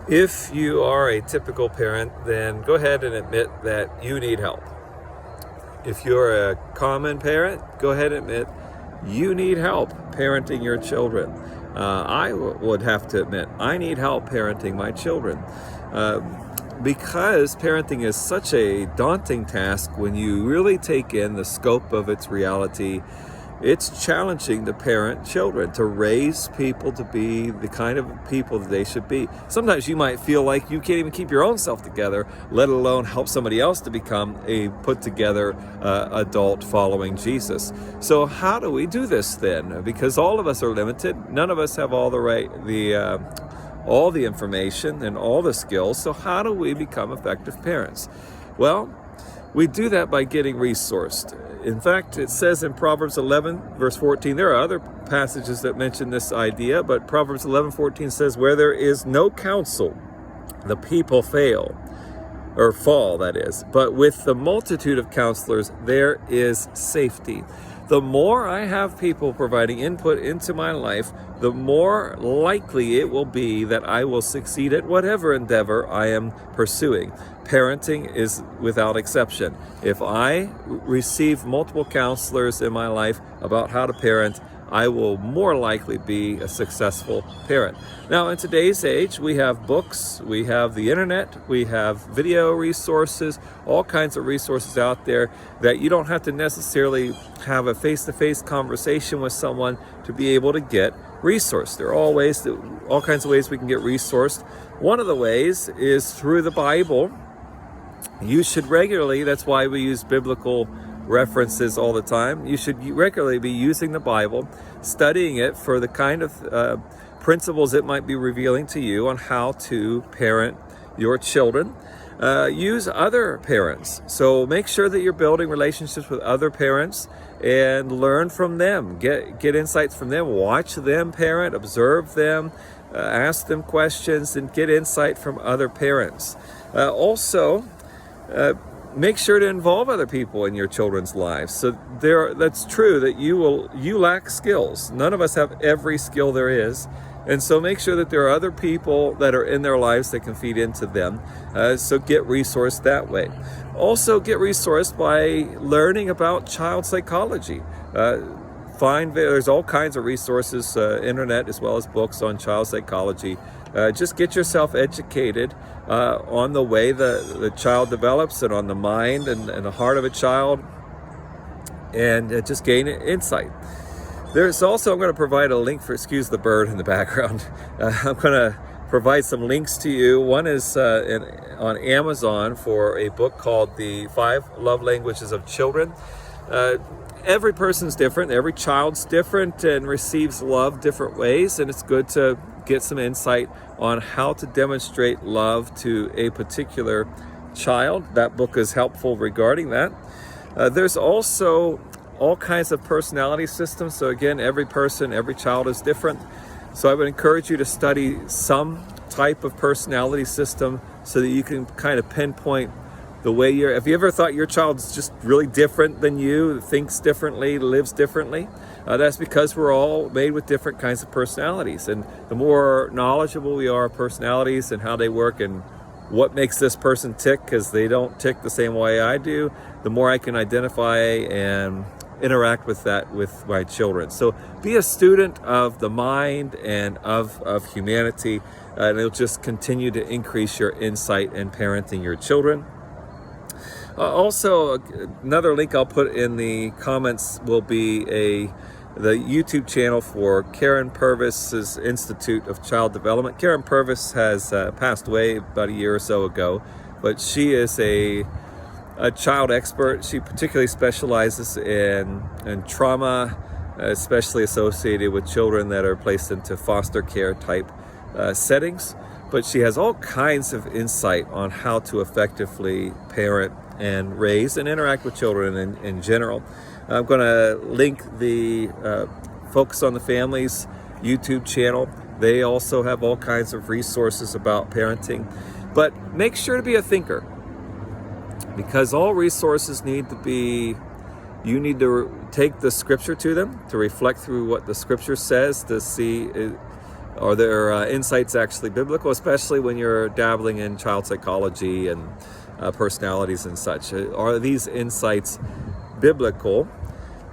If you are a typical parent, then go ahead and admit that you need help. If you're a common parent, go ahead and admit you need help parenting your children. I would have to admit I need help parenting my children. Because parenting is such a daunting task when you really take in the scope of its reality. It's challenging to parent children, to raise people to be the kind of people that they should be. Sometimes you might feel like you can't even keep your own self together, let alone help somebody else to become a put-together adult following Jesus. So how do we do this then? Because all of us are limited. None of us have all the information and all the skills. So how do we become effective parents? Well, we do that by getting resourced. In fact, it says in Proverbs 11, verse 14, there are other passages that mention this idea, but Proverbs 11:14 says, where there is no counsel, the people fail, or fall, that is. But with the multitude of counselors, there is safety. The more I have people providing input into my life, the more likely it will be that I will succeed at whatever endeavor I am pursuing. Parenting is without exception. If I receive multiple counselors in my life about how to parent, I will more likely be a successful parent. Now, in today's age, we have books, we have the internet, we have video resources, all kinds of resources out there that you don't have to necessarily have a face-to-face conversation with someone to be able to get resourced. There are all kinds of ways we can get resourced. One of the ways is through the Bible. You should regularly, that's why we use biblical references all the time. You should regularly be using the Bible, studying it for the kind of principles it might be revealing to you on how to parent your children. Use other parents. So make sure that you're building relationships with other parents and learn from them. Get insights from them. Watch them parent, observe them, ask them questions, and get insight from other parents. Also, make sure to involve other people in your children's lives. So that's true that you lack skills. None of us have every skill there is. And so make sure that there are other people that are in their lives that can feed into them. So get resourced that way. Also get resourced by learning about child psychology. There's all kinds of resources, internet as well as books on child psychology. Just get yourself educated on the way the child develops and on the mind and the heart of a child, and just gain insight. There's also, I'm going to provide a link for, excuse the bird in the background. I'm going to provide some links to you. One is on Amazon for a book called The 5 Love Languages of Children. Every person's different, every child's different and receives love different ways, and it's good to get some insight on how to demonstrate love to a particular child. That book is helpful regarding that. There's also all kinds of personality systems. So again, every child is different. So I would encourage you to study some type of personality system so that you can kind of pinpoint the way have you ever thought your child's just really different than you, thinks differently, lives differently? That's because we're all made with different kinds of personalities. And the more knowledgeable we are of personalities and how they work and what makes this person tick, because they don't tick the same way I do, the more I can identify and interact with that with my children. So be a student of the mind and of humanity, and it'll just continue to increase your insight in parenting your children. Also, another link I'll put in the comments will be the YouTube channel for Karen Purvis's Institute of Child Development. Karen Purvis has passed away about a year or so ago, but she is a child expert. She particularly specializes in trauma, especially associated with children that are placed into foster care type settings. But she has all kinds of insight on how to effectively parent and raise and interact with children in general. I'm going to link the Focus on the Family's YouTube channel. They also have all kinds of resources about parenting. But make sure to be a thinker, because all resources need to be, you need to take the scripture to them, to reflect through what the scripture says, to see Are their insights actually biblical, especially when you're dabbling in child psychology and personalities and such? Are these insights biblical?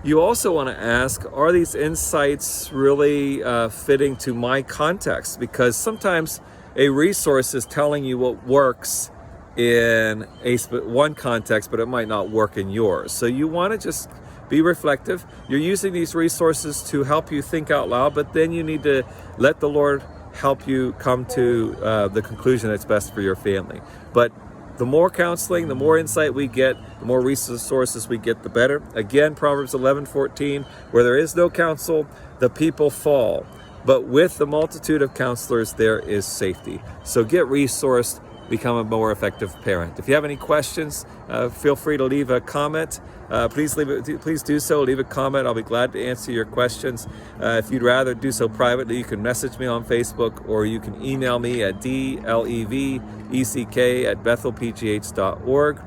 You also want to ask, are these insights really fitting to my context? Because sometimes a resource is telling you what works in one context, but it might not work in yours. So you want to just be reflective. You're using these resources to help you think out loud, but then you need to let the Lord help you come to the conclusion that's best for your family. But the more counseling, the more insight we get, the more resources we get, the better. Again, Proverbs 11:14, where there is no counsel, the people fall. But with the multitude of counselors, there is safety. So get resourced, become a more effective parent. If you have any questions, feel free to leave a comment. Please do so. Leave a comment. I'll be glad to answer your questions. If you'd rather do so privately, you can message me on Facebook, or you can email me at dleveck@bethelpgh.org.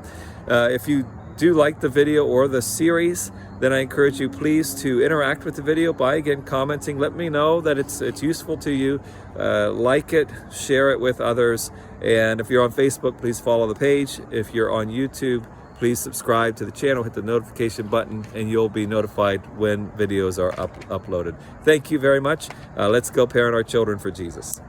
If you do like the video or the series, then I encourage you please to interact with the video by, again, commenting. Let me know that it's useful to you. Like it, share it with others. And if you're on Facebook, please follow the page. If you're on YouTube, please subscribe to the channel, hit the notification button, and you'll be notified when videos are uploaded. Thank you very much. Let's go parent our children for Jesus.